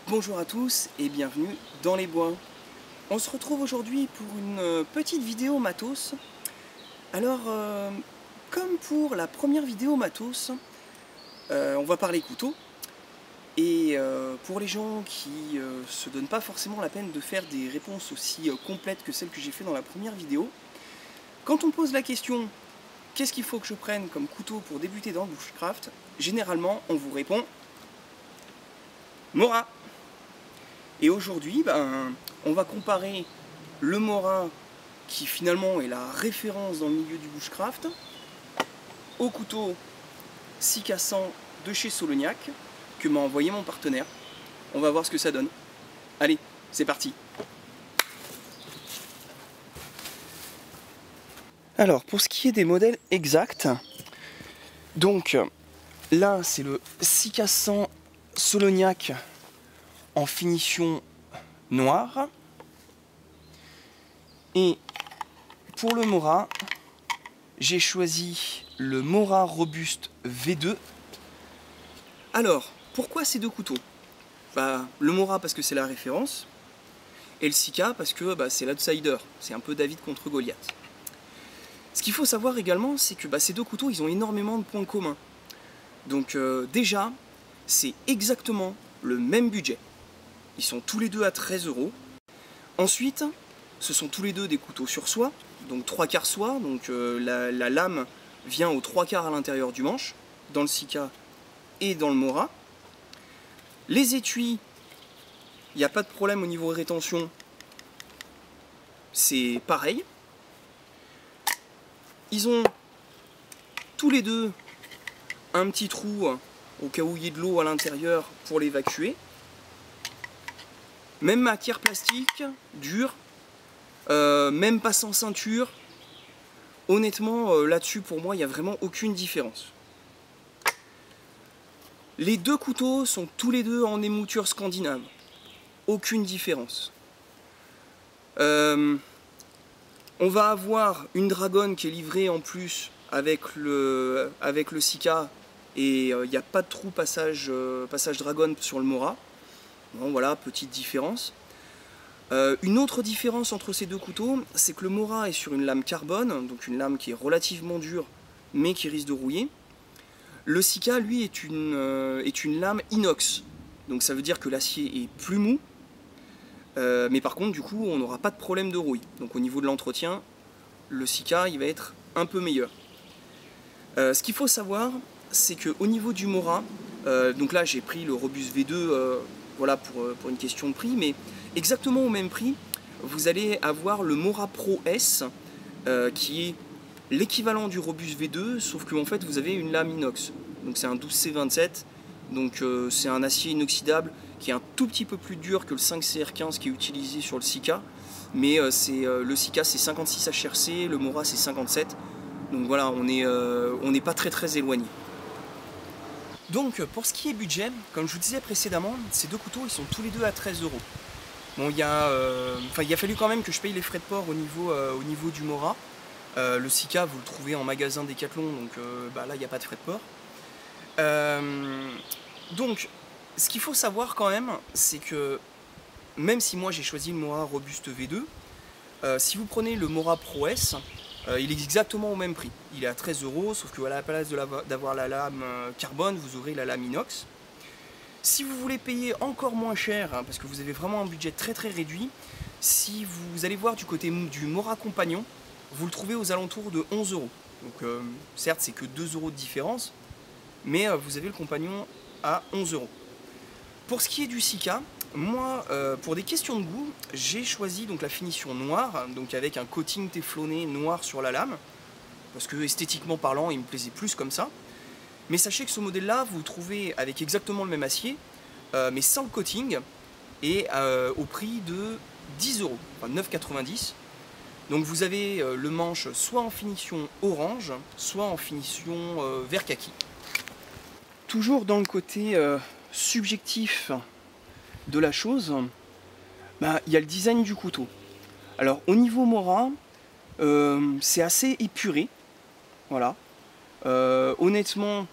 Bonjour à tous et bienvenue dans les bois. On se retrouve aujourd'hui pour une petite vidéo matos. Alors, comme pour la première vidéo matos, on va parler couteau. Et pour les gens qui se donnent pas forcément la peine de faire des réponses aussi complètes que celles que j'ai fait dans la première vidéo, quand on pose la question « Qu'est-ce qu'il faut que je prenne comme couteau pour débuter dans le bushcraft ?», généralement on vous répond « Mora ». Et aujourd'hui, on va comparer le Mora, qui finalement est la référence dans le milieu du bushcraft, au couteau Sika 100 de chez Solognac, que m'a envoyé mon partenaire. On va voir ce que ça donne. Allez, c'est parti. Alors, pour ce qui est des modèles exacts, donc là, c'est le Sika 100 Solognac en finition noire. Et pour le Mora, j'ai choisi le Mora Robuste V2. Alors, pourquoi ces deux couteaux? Le Mora parce que c'est la référence, et le Sika parce que c'est l'outsider, c'est un peu David contre Goliath. Ce qu'il faut savoir également, c'est que ces deux couteaux, ils ont énormément de points communs. Donc déjà, c'est exactement le même budget. Ils sont tous les deux à 13 €. Ensuite, ce sont tous les deux des couteaux sur soie, donc 3/4 soie, donc la lame vient aux 3/4 à l'intérieur du manche, dans le Sika et dans le Mora. Les étuis, il n'y a pas de problème au niveau rétention, c'est pareil. Ils ont tous les deux un petit trou au cas où il y ait de l'eau à l'intérieur pour l'évacuer. Même matière plastique, dure, même pas sans ceinture. Honnêtement, là-dessus, pour moi, il n'y a vraiment aucune différence. Les deux couteaux sont tous les deux en émouture scandinave. Aucune différence. On va avoir une dragonne qui est livrée en plus avec le Sika et il n'y a pas de trou passage dragonne sur le Mora. Bon, voilà, petite différence. Une autre différence entre ces deux couteaux, c'est que le Mora est sur une lame carbone, donc une lame qui est relativement dure, mais qui risque de rouiller. Le Sika, lui, est une lame inox, donc ça veut dire que l'acier est plus mou, mais par contre, du coup, on n'aura pas de problème de rouille. Donc au niveau de l'entretien, le Sika, il va être un peu meilleur. Ce qu'il faut savoir, c'est qu'au niveau du Mora, donc là, j'ai pris le Robuste V2, voilà, pour une question de prix, mais exactement au même prix, vous allez avoir le Mora Pro S, qui est l'équivalent du Robuste V2, sauf que en fait vous avez une lame inox. Donc c'est un 12C27, donc c'est un acier inoxydable qui est un tout petit peu plus dur que le 5CR15 qui est utilisé sur le Sika, mais le Sika c'est 56 HRC, le Mora c'est 57, donc voilà, on n'est pas très éloigné. Donc pour ce qui est budget, comme je vous disais précédemment, ces deux couteaux ils sont tous les deux à 13 €. Bon, il a fallu quand même que je paye les frais de port au niveau du Mora. Le Sika vous le trouvez en magasin Decathlon, donc là il n'y a pas de frais de port. Donc ce qu'il faut savoir quand même, c'est que même si moi j'ai choisi le Mora Robuste V2, si vous prenez le Mora Pro S, il est exactement au même prix. Il est à 13 €, sauf que à la place d'avoir la lame carbone, vous aurez la lame inox. Si vous voulez payer encore moins cher, parce que vous avez vraiment un budget très réduit, si vous allez voir du côté du Mora Compagnon, vous le trouvez aux alentours de 11 €. Donc certes c'est que 2 € de différence, mais vous avez le Compagnon à 11 €. Pour ce qui est du Sika, moi, pour des questions de goût, j'ai choisi donc la finition noire, donc avec un coating téflonné noir sur la lame, parce que esthétiquement parlant, il me plaisait plus comme ça. Mais sachez que ce modèle-là, vous le trouvez avec exactement le même acier, mais sans le coating, et au prix de 10 €, enfin 9,90 €. Donc vous avez le manche soit en finition orange, soit en finition vert kaki. Toujours dans le côté subjectif de la chose, il y a le design du couteau. Alors au niveau Mora, c'est assez épuré, voilà. Honnêtement,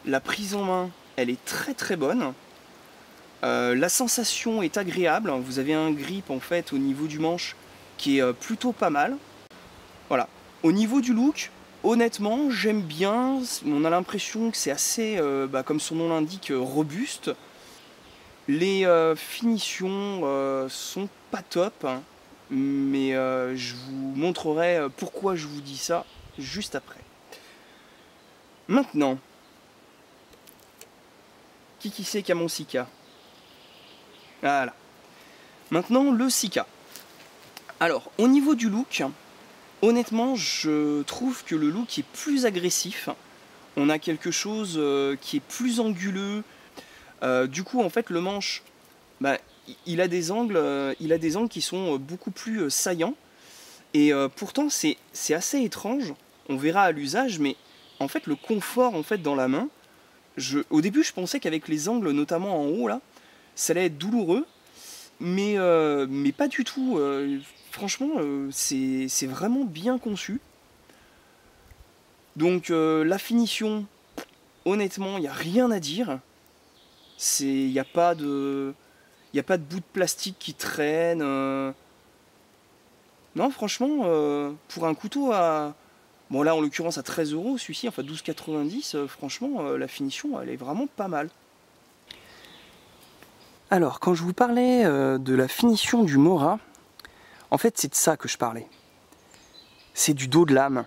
la prise en main, elle est très bonne. La sensation est agréable, vous avez un grip en fait au niveau du manche qui est plutôt pas mal. Voilà. Au niveau du look, honnêtement j'aime bien, on a l'impression que c'est assez, comme son nom l'indique, robuste. Les finitions sont pas top, hein, mais je vous montrerai pourquoi je vous dis ça juste après. Maintenant, qui c'est qui a mon Sika? Voilà. Maintenant, le Sika. Alors, au niveau du look, honnêtement, je trouve que le look est plus agressif. On a quelque chose qui est plus anguleux. Du coup, en fait, le manche, il a des angles qui sont beaucoup plus saillants. Et pourtant, c'est assez étrange. On verra à l'usage, mais en fait, le confort en fait dans la main. Au début, je pensais qu'avec les angles, notamment en haut là, ça allait être douloureux, mais pas du tout. Franchement, c'est vraiment bien conçu. Donc la finition, honnêtement, il n'y a rien à dire. Il n'y a pas de bout de plastique qui traîne. Non, franchement, pour un couteau à... Bon là, en l'occurrence, à 13 €, celui-ci, enfin 12,90 €, franchement, la finition, elle est vraiment pas mal. Alors, quand je vous parlais de la finition du Mora, en fait, c'est de ça que je parlais. C'est du dos de lame.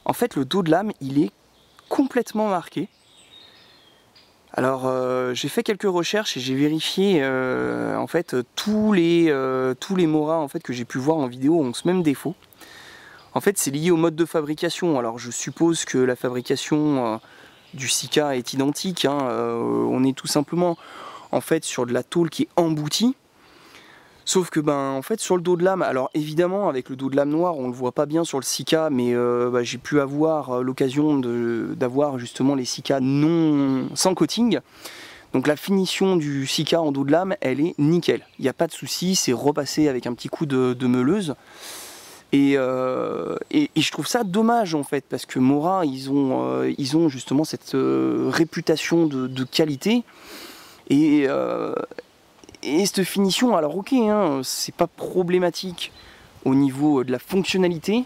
En fait, le dos de lame, il est complètement marqué. Alors, j'ai fait quelques recherches et j'ai vérifié, en fait, tous les Mora en fait, que j'ai pu voir en vidéo ont ce même défaut. En fait, c'est lié au mode de fabrication. Alors, je suppose que la fabrication du Sika est identique, hein. On est tout simplement en fait sur de la tôle qui est emboutie. Sauf que en fait sur le dos de lame, alors évidemment avec le dos de lame noir on le voit pas bien sur le Sika, mais j'ai pu avoir l'occasion d'avoir justement les Sika sans coating. Donc la finition du Sika en dos de lame, elle est nickel. Il n'y a pas de souci, c'est repassé avec un petit coup de meuleuse. Et je trouve ça dommage en fait, parce que Mora, ils ont justement cette réputation de qualité. Et cette finition, alors ok, hein, c'est pas problématique au niveau de la fonctionnalité.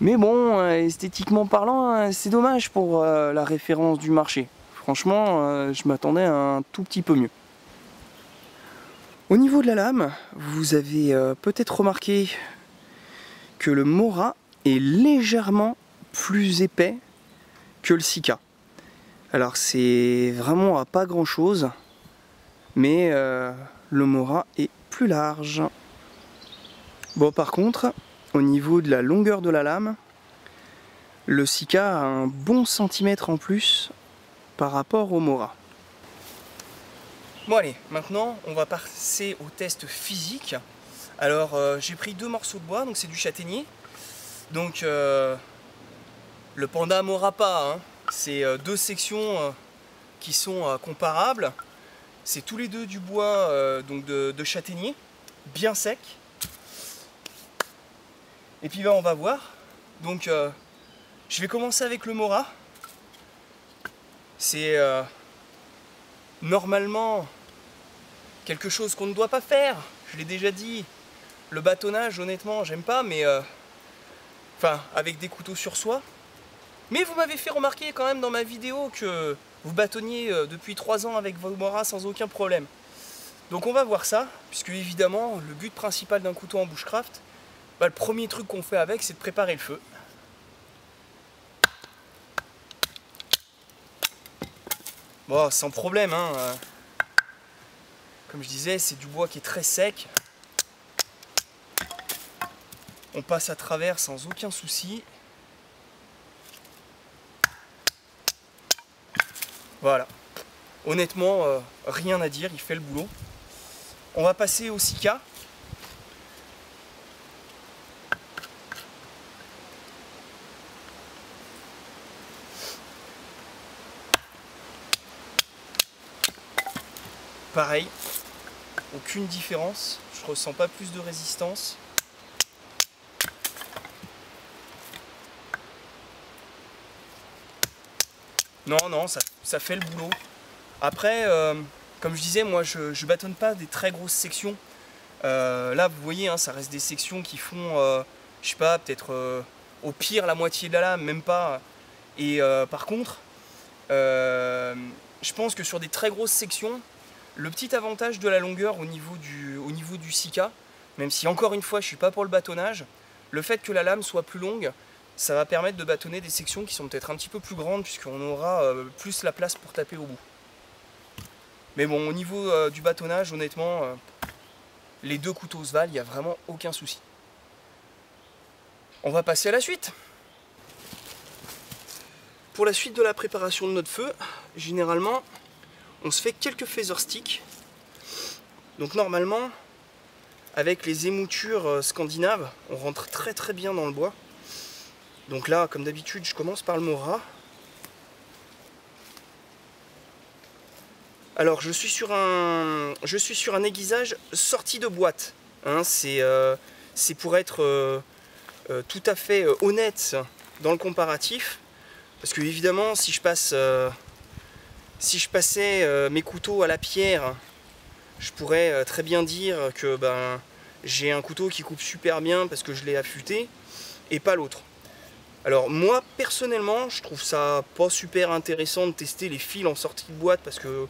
Mais bon, esthétiquement parlant, c'est dommage pour la référence du marché. Franchement, je m'attendais à un tout petit peu mieux. Au niveau de la lame, vous avez peut-être remarqué que le Mora est légèrement plus épais que le Sika. Alors c'est vraiment à pas grand chose, mais le Mora est plus large. Bon, par contre, au niveau de la longueur de la lame, le Sika a un bon centimètre en plus par rapport au Mora. Bon allez, maintenant on va passer au test physique. Alors j'ai pris 2 morceaux de bois, donc c'est du châtaignier. Donc le Panda Mora pas, hein. C'est 2 sections qui sont comparables. C'est tous les deux du bois donc de châtaignier, bien sec. Et puis on va voir. Donc je vais commencer avec le Mora. C'est normalement quelque chose qu'on ne doit pas faire. Je l'ai déjà dit. Le bâtonnage, honnêtement, j'aime pas, mais enfin, avec des couteaux sur soi. Mais vous m'avez fait remarquer quand même dans ma vidéo que vous bâtonniez depuis 3 ans avec vos Mora sans aucun problème. Donc on va voir ça, puisque évidemment, le but principal d'un couteau en bushcraft, le premier truc qu'on fait avec, c'est de préparer le feu. Bon, sans problème, hein. Comme je disais, c'est du bois qui est très sec. On passe à travers sans aucun souci. Voilà. Honnêtement, rien à dire, il fait le boulot. On va passer au Sika. Pareil, aucune différence, je ressens pas plus de résistance. Non, ça fait le boulot. Après, Comme je disais, moi je bâtonne pas des très grosses sections. Là vous voyez, hein, ça reste des sections qui font, je sais pas, peut-être au pire la moitié de la lame, même pas. Et par contre, je pense que sur des très grosses sections, le petit avantage de la longueur au niveau du Sika, même si encore une fois je suis pas pour le bâtonnage, le fait que la lame soit plus longue, ça va permettre de bâtonner des sections qui sont peut-être un petit peu plus grandes puisqu'on aura plus la place pour taper au bout. Mais bon, au niveau du bâtonnage, honnêtement, les deux couteaux se valent, il n'y a vraiment aucun souci. On va passer à la suite. Pour la suite de la préparation de notre feu, généralement, on se fait quelques feather sticks. Donc normalement, avec les émoutures scandinaves, on rentre très très bien dans le bois. Donc là, comme d'habitude, je commence par le Mora. Alors je suis sur un aiguisage sorti de boîte. Hein, c'est pour être tout à fait honnête dans le comparatif. Parce que évidemment, si je passais mes couteaux à la pierre, je pourrais très bien dire que j'ai un couteau qui coupe super bien parce que je l'ai affûté et pas l'autre. Alors moi personnellement, je trouve ça pas super intéressant de tester les fils en sortie de boîte parce que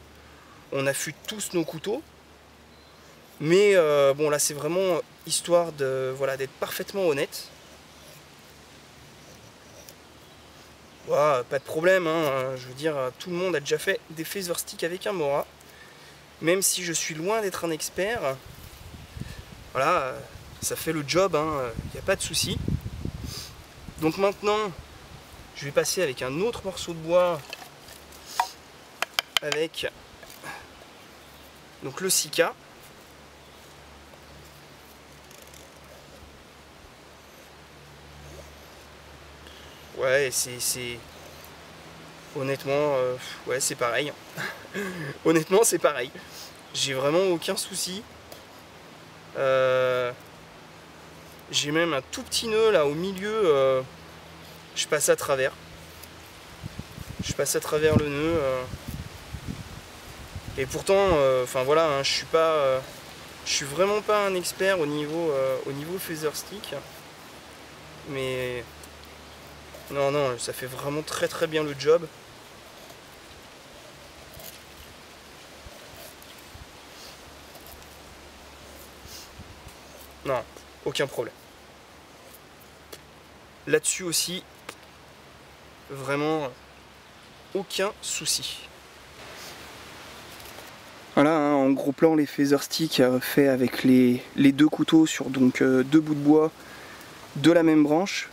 on affûte tous nos couteaux. Mais bon, là c'est vraiment histoire d'être parfaitement honnête. Voilà, pas de problème, hein, je veux dire, tout le monde a déjà fait des feather sticks avec un Mora. Même si je suis loin d'être un expert, voilà, ça fait le job, il n'y a pas de souci. Donc maintenant, je vais passer avec un autre morceau de bois, avec donc le Sika. Ouais, c'est... Honnêtement, ouais, c'est pareil. Honnêtement, c'est pareil. J'ai vraiment aucun souci. J'ai même un tout petit nœud là au milieu. Je passe à travers. Je passe à travers le nœud. Et pourtant, enfin voilà, hein, je suis vraiment pas un expert au niveau feather stick. Mais non, non, ça fait vraiment très très bien le job. Non, aucun problème. Là-dessus aussi, vraiment aucun souci. Voilà, hein, en gros plan, les feather sticks faits avec les deux couteaux sur donc deux bouts de bois de la même branche.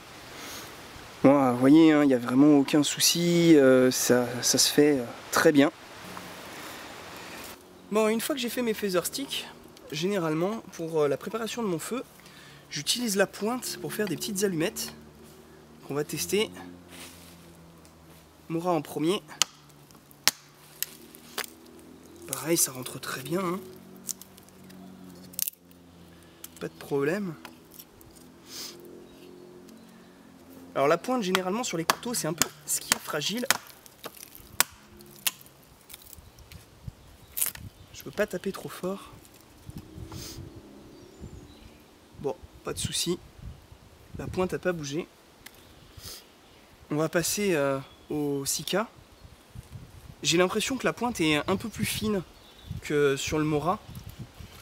Bon, vous voyez, il n'y a vraiment aucun souci, ça se fait très bien. Bon, une fois que j'ai fait mes feather sticks, généralement, pour la préparation de mon feu, j'utilise la pointe pour faire des petites allumettes qu'on va tester. Mora en premier. Pareil, ça rentre très bien, hein. Pas de problème. Alors la pointe, généralement, sur les couteaux, c'est un peu ce qui est fragile. Je peux pas taper trop fort. Bon, pas de souci. La pointe n'a pas bougé. On va passer au Sika. J'ai l'impression que la pointe est un peu plus fine que sur le Mora.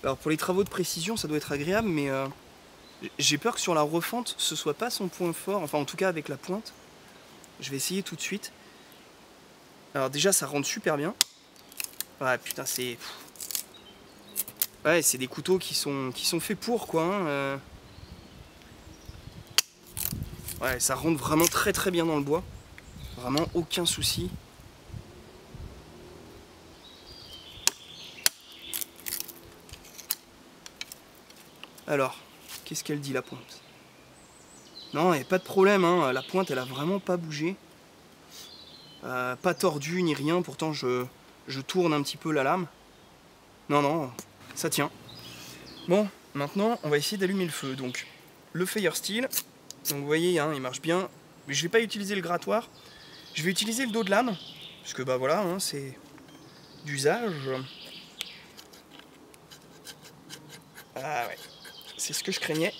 Alors pour les travaux de précision, ça doit être agréable, mais j'ai peur que sur la refente, ce soit pas son point fort. Enfin, en tout cas avec la pointe. Je vais essayer tout de suite. Alors déjà, ça rentre super bien. Ouais, putain, c'est... Ouais, c'est des couteaux qui sont faits pour, quoi. Hein, Ouais, ça rentre vraiment très très bien dans le bois. Vraiment aucun souci. Alors, qu'est-ce qu'elle dit la pointe? Non, il n'y a pas de problème, hein. La pointe elle a vraiment pas bougé. Pas tordu ni rien, pourtant je tourne un petit peu la lame. Non, non, ça tient. Bon, maintenant on va essayer d'allumer le feu. Donc, le fire steel, donc vous voyez, hein, il marche bien. Mais je vais pas utiliser le grattoir. Je vais utiliser le dos de lame, parce que bah voilà, hein, c'est d'usage. Ah ouais, c'est ce que je craignais.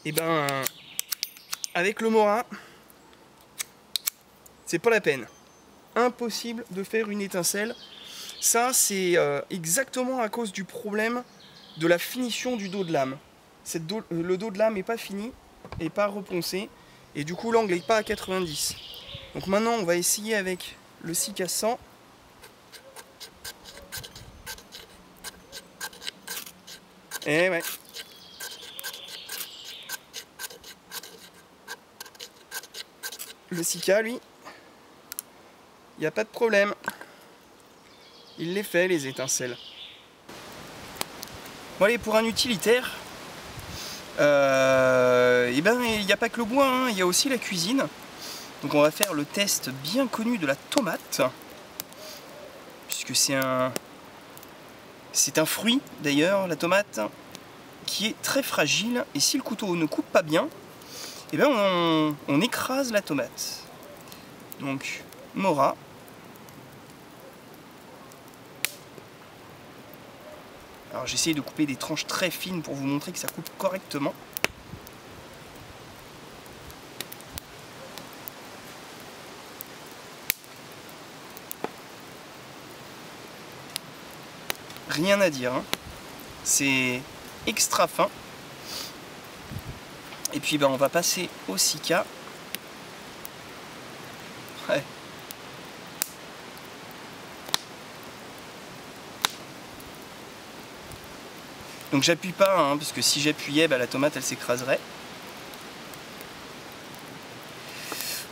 Et ben, avec le Mora, c'est pas la peine. Impossible de faire une étincelle. Ça, c'est exactement à cause du problème de la finition du dos de lame. Le dos de lame n'est pas fini, et pas reponcé, et du coup l'angle n'est pas à 90. Donc maintenant, on va essayer avec le Sika 100. Et ouais. Le Sika, lui, il n'y a pas de problème. Il les fait, les étincelles. Bon allez, pour un utilitaire, et ben il n'y a pas que le bois, hein, il y a aussi la cuisine. Donc on va faire le test bien connu de la tomate, puisque c'est un fruit d'ailleurs, la tomate, qui est très fragile, et si le couteau ne coupe pas bien, et ben on écrase la tomate. Donc Mora. Alors j'essaie de couper des tranches très fines pour vous montrer que ça coupe correctement. Rien à dire, hein. C'est extra fin. Et puis ben, on va passer au Sika. Ouais. Donc j'appuie pas, hein, parce que si j'appuyais, bah, la tomate elle s'écraserait.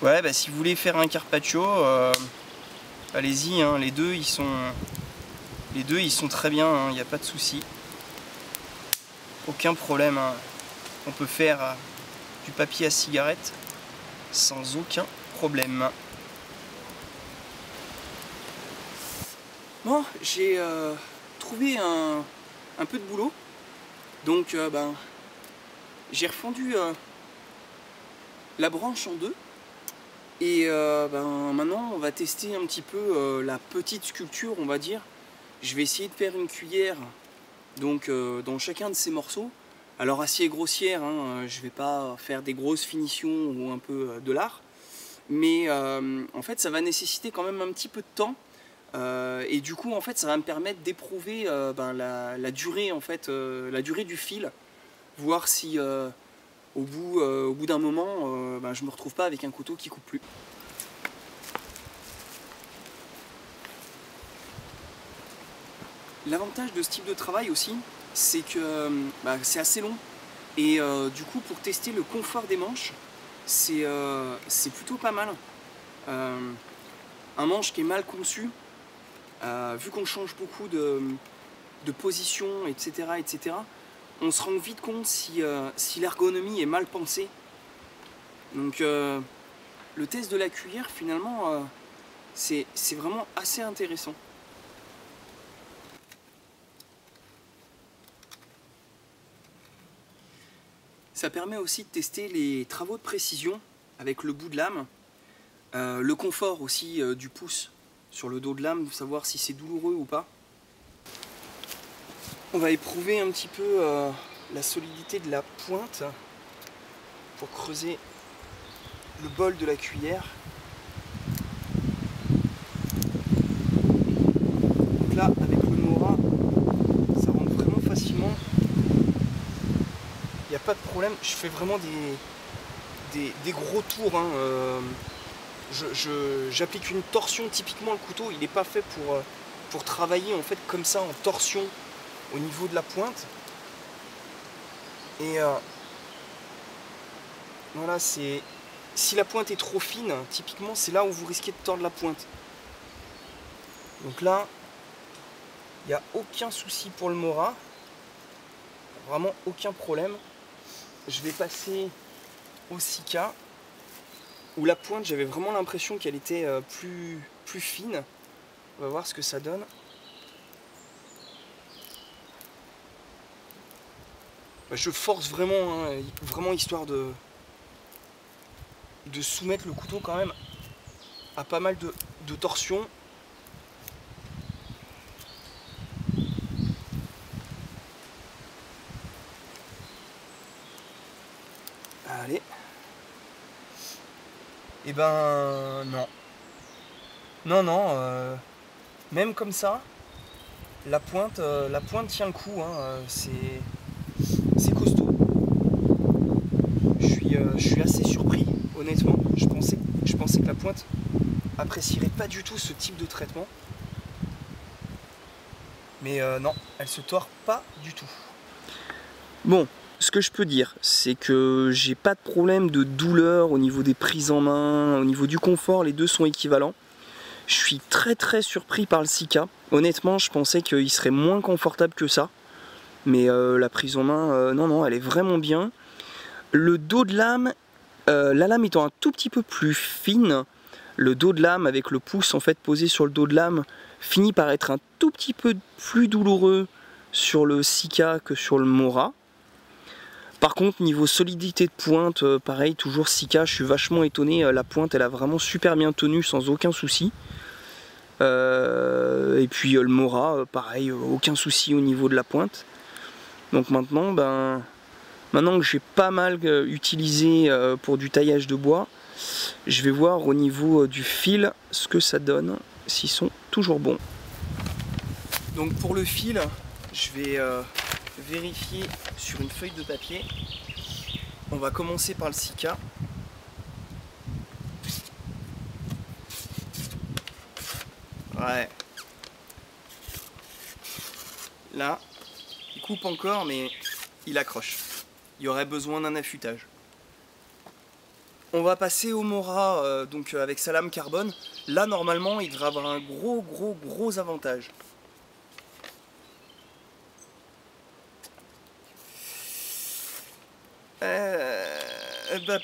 Ouais, bah, si vous voulez faire un carpaccio, allez-y, hein, les deux ils sont très bien, il n'y a pas de souci. Aucun problème, hein. On peut faire du papier à cigarette sans aucun problème. Bon, j'ai trouvé un peu de boulot. Donc ben, j'ai refendu la branche en deux. Et ben, maintenant on va tester un petit peu la petite sculpture, on va dire. Je vais essayer de faire une cuillère donc, dans chacun de ces morceaux. Alors acier grossière, hein, je vais pas faire des grosses finitions ou un peu de l'art. Mais en fait ça va nécessiter quand même un petit peu de temps. Et du coup en fait ça va me permettre d'éprouver ben, la durée en fait, la durée du fil, voir si au bout d'un moment ben, je me retrouve pas avec un couteau qui coupe plus. L'avantage de ce type de travail aussi, c'est que bah, c'est assez long et du coup pour tester le confort des manches, c'est plutôt pas mal. Un manche qui est mal conçu, vu qu'on change beaucoup de position, etc., on se rend vite compte si l'ergonomie est mal pensée. Donc le test de la cuillère, finalement, c'est vraiment assez intéressant. Ça permet aussi de tester les travaux de précision avec le bout de lame, le confort aussi du pouce sur le dos de lame, savoir si c'est douloureux ou pas. On va éprouver un petit peu la solidité de la pointe pour creuser le bol de la cuillère. Donc là, avec le Mora, ça rentre vraiment facilement. Il n'y a pas de problème, je fais vraiment des gros tours. Hein. J'applique une torsion, typiquement le couteau, il n'est pas fait pour travailler en fait comme ça en torsion au niveau de la pointe. Et voilà, si la pointe est trop fine, typiquement c'est là où vous risquez de tordre la pointe. Donc là, il n'y a aucun souci pour le Mora, vraiment aucun problème. Je vais passer au Sika, où la pointe, j'avais vraiment l'impression qu'elle était plus fine. On va voir ce que ça donne. Je force vraiment, hein, vraiment histoire de soumettre le couteau quand même à pas mal de torsions. regardez. Et ben non. Non, même comme ça, la pointe tient le coup, hein, c'est costaud. Je suis assez surpris, honnêtement. Je pensais que la pointe apprécierait pas du tout ce type de traitement. Mais non, elle se tord pas du tout. Bon, ce que je peux dire, c'est que j'ai pas de problème de douleur au niveau des prises en main, au niveau du confort, les deux sont équivalents. Je suis très surpris par le Sika. Honnêtement, je pensais qu'il serait moins confortable que ça. Mais la prise en main, non, elle est vraiment bien. Le dos de lame, la lame étant un tout petit peu plus fine, le dos de lame avec le pouce en fait posé sur le dos de lame finit par être un tout petit peu plus douloureux sur le Sika que sur le Mora. Par contre, niveau solidité de pointe, pareil, toujours Sika, je suis vachement étonné. La pointe, elle a vraiment super bien tenu sans aucun souci. Et puis le Mora, pareil, aucun souci au niveau de la pointe. Donc maintenant, maintenant que j'ai pas mal utilisé pour du taillage de bois, je vais voir au niveau du fil ce que ça donne, s'ils sont toujours bons. Donc pour le fil, je vais vérifier sur une feuille de papier. On va commencer par le Sika. Ouais. Là, il coupe encore, mais il accroche. Il y aurait besoin d'un affûtage. On va passer au Mora, donc avec sa lame carbone. Là, normalement, il devrait avoir un gros avantage.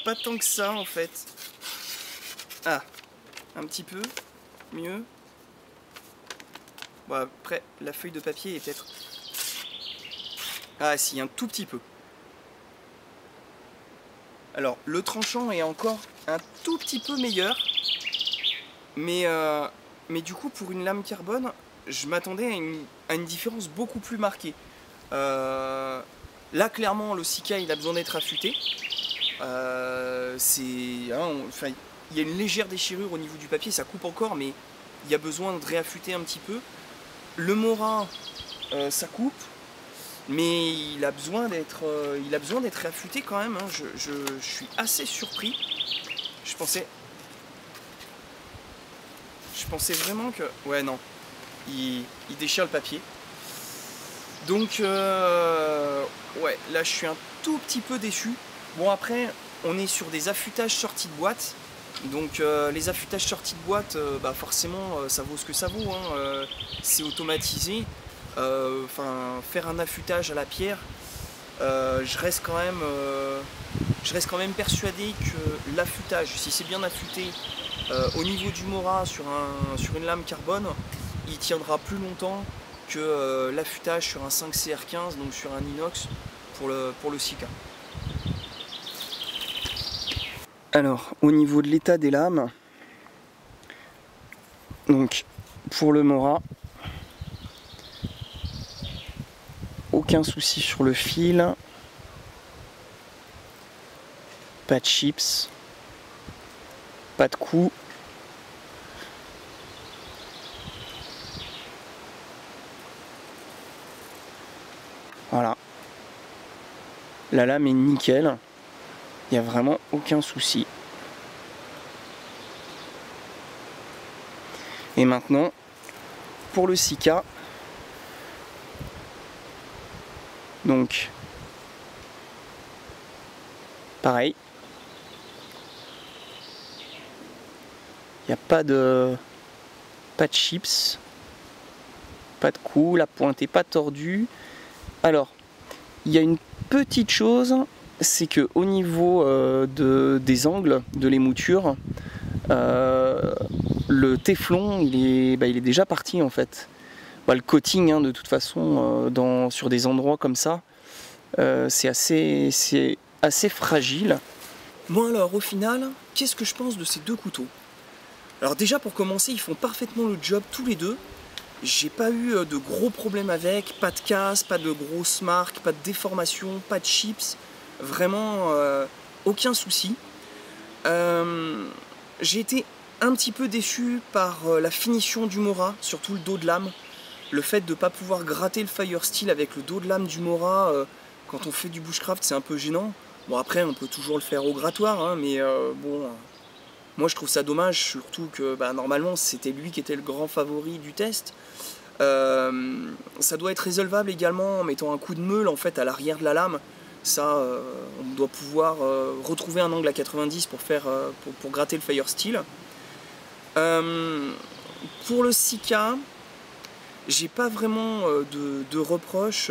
Pas tant que ça, en fait. Ah, un petit peu mieux. Bon, après, la feuille de papier est peut-être... Ah si, un tout petit peu. Alors, le tranchant est encore un tout petit peu meilleur. Mais du coup, pour une lame carbone, je m'attendais à une différence beaucoup plus marquée. Là, clairement, le Sika, il a besoin d'être affûté. Il y a une légère déchirure au niveau du papier, ça coupe encore, mais il y a besoin de réaffûter un petit peu. Le Mora, ça coupe, mais il a besoin d'être réaffûté quand même. Hein. Je suis assez surpris. Je pensais vraiment que... Ouais, non, il déchire le papier. Donc, ouais, là, je suis un tout petit peu déçu. Bon, après, on est sur des affûtages sortis de boîte. Donc les affûtages sortis de boîte, forcément ça vaut ce que ça vaut, hein. C'est automatisé. Faire un affûtage à la pierre, je reste quand même persuadé que l'affûtage, si c'est bien affûté au niveau du Mora sur une lame carbone, il tiendra plus longtemps que l'affûtage sur un 5CR15, donc sur un inox pour le Sika. Alors, au niveau de l'état des lames, donc pour le Mora, aucun souci sur le fil, pas de chips, pas de coups. Voilà, la lame est nickel. Il n'y a vraiment aucun souci. Et maintenant, pour le Sika, donc, pareil. Il n'y a pas de chips, pas de coups, la pointe n'est pas tordue. Alors, il y a une petite chose, c'est que au niveau des angles de l'émouture, le téflon il est déjà parti en fait. Le coating, hein, de toute façon, sur des endroits comme ça, c'est assez fragile. Bon alors, au final, qu'est-ce que je pense de ces deux couteaux? Alors déjà, pour commencer, ils font parfaitement le job tous les deux. J'ai pas eu de gros problèmes avec, pas de casse, pas de grosses marques, pas de déformation, pas de chips. Vraiment, aucun souci. J'ai été un petit peu déçu par la finition du Mora, surtout le dos de lame. Le fait de ne pas pouvoir gratter le Fire Steel avec le dos de lame du Mora, quand on fait du bushcraft, c'est un peu gênant. Bon, après, on peut toujours le faire au grattoir, hein, mais bon, moi je trouve ça dommage, surtout que normalement c'était lui qui était le grand favori du test. Ça doit être résolvable également en mettant un coup de meule en fait à l'arrière de la lame. Ça, on doit pouvoir retrouver un angle à 90 pour faire pour gratter le Fire Steel. Pour le Sika, j'ai pas vraiment de reproches.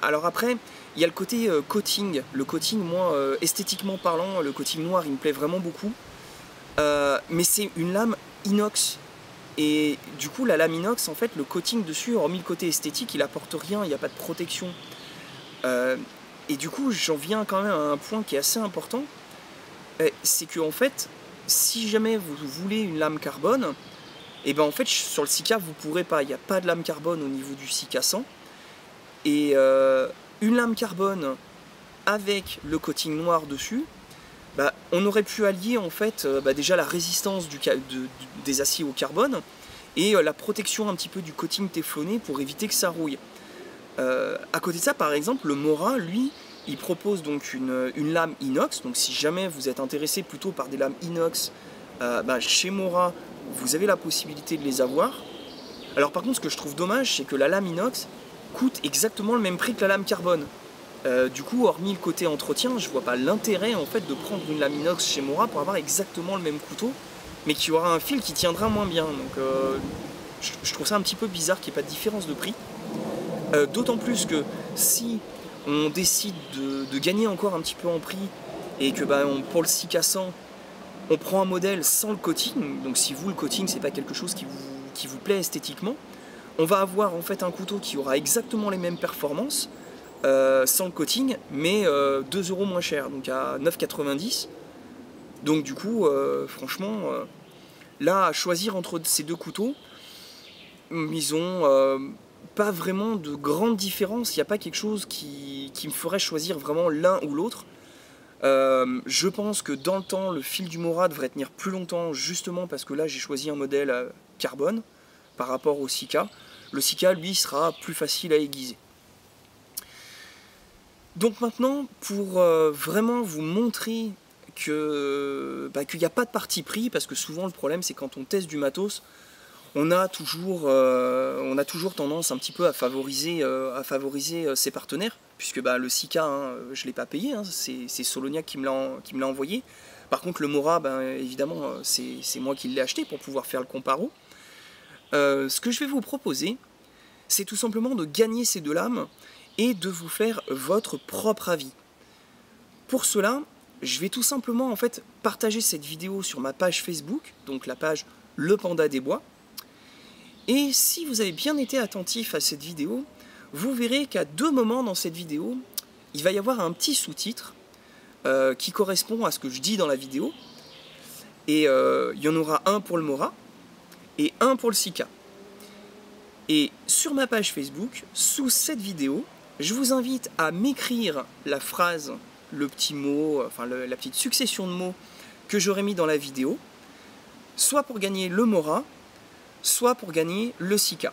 Alors après, il y a le côté coating. Le coating, moi, esthétiquement parlant, le coating noir, il me plaît vraiment beaucoup. Mais c'est une lame inox. Et du coup, la lame inox, en fait, le coating dessus, hormis le côté esthétique, il apporte rien, il n'y a pas de protection. Et du coup, j'en viens quand même à un point qui est assez important. C'est que, en fait, si jamais vous voulez une lame carbone, et ben en fait, sur le Sika, vous pourrez pas. Il n'y a pas de lame carbone au niveau du Sika 100. Et une lame carbone avec le coating noir dessus, on aurait pu allier en fait déjà la résistance des aciers au carbone et la protection un petit peu du coating téflonné pour éviter que ça rouille. À côté de ça, par exemple, le Mora, lui, il propose donc une lame inox. Donc si jamais vous êtes intéressé plutôt par des lames inox, chez Mora, vous avez la possibilité de les avoir. Alors par contre, ce que je trouve dommage, c'est que la lame inox coûte exactement le même prix que la lame carbone. Du coup, hormis le côté entretien, je vois pas l'intérêt en fait de prendre une lame inox chez Mora pour avoir exactement le même couteau, mais qui aura un fil qui tiendra moins bien. Donc je trouve ça un petit peu bizarre qu'il n'y ait pas de différence de prix. D'autant plus que si on décide de gagner encore un petit peu en prix et que pour le Sika 100, on prend un modèle sans le coating, donc si vous le coating c'est pas quelque chose qui vous plaît esthétiquement, on va avoir en fait un couteau qui aura exactement les mêmes performances sans le coating, mais 2 € moins cher, donc à 9,90 €. Donc du coup, franchement, là à choisir entre ces deux couteaux, ils ont pas vraiment de grande différence. Il n'y a pas quelque chose qui me ferait choisir vraiment l'un ou l'autre. Je pense que dans le temps, le fil du Mora devrait tenir plus longtemps, justement parce que là j'ai choisi un modèle carbone par rapport au Sika. Le Sika, lui, sera plus facile à aiguiser. Donc maintenant, pour vraiment vous montrer qu'il n'y a pas de parti pris, parce que souvent le problème c'est quand on teste du matos, on a toujours tendance un petit peu à favoriser ses partenaires, puisque le Sika, je ne l'ai pas payé, c'est Soloniac qui me l'a envoyé. Par contre le Mora, évidemment, c'est moi qui l'ai acheté pour pouvoir faire le comparo. Ce que je vais vous proposer, c'est tout simplement de gagner ces deux lames et de vous faire votre propre avis. Pour cela, je vais tout simplement en fait partager cette vidéo sur ma page Facebook, donc la page Le Panda des Bois. Et si vous avez bien été attentif à cette vidéo, vous verrez qu'à deux moments dans cette vidéo, il va y avoir un petit sous-titre qui correspond à ce que je dis dans la vidéo. Et il y en aura un pour le Mora et un pour le Sika. Et sur ma page Facebook, sous cette vidéo, je vous invite à m'écrire la phrase, le petit mot, enfin la petite succession de mots que j'aurais mis dans la vidéo, soit pour gagner le Mora, soit pour gagner le Sika.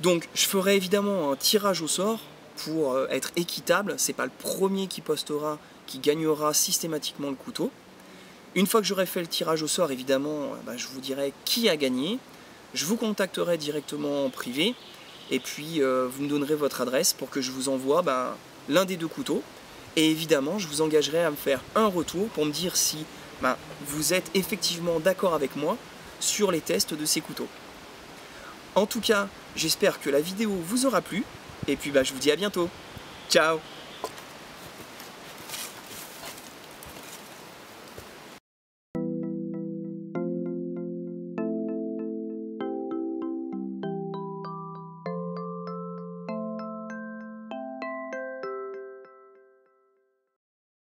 Donc je ferai évidemment un tirage au sort pour être équitable. C'est pas le premier qui postera qui gagnera systématiquement le couteau. Une fois que j'aurai fait le tirage au sort, évidemment, je vous dirai qui a gagné. Je vous contacterai directement en privé et puis vous me donnerez votre adresse pour que je vous envoie l'un des deux couteaux. Et évidemment, je vous engagerai à me faire un retour pour me dire si vous êtes effectivement d'accord avec moi sur les tests de ces couteaux. En tout cas, j'espère que la vidéo vous aura plu et puis je vous dis à bientôt. Ciao!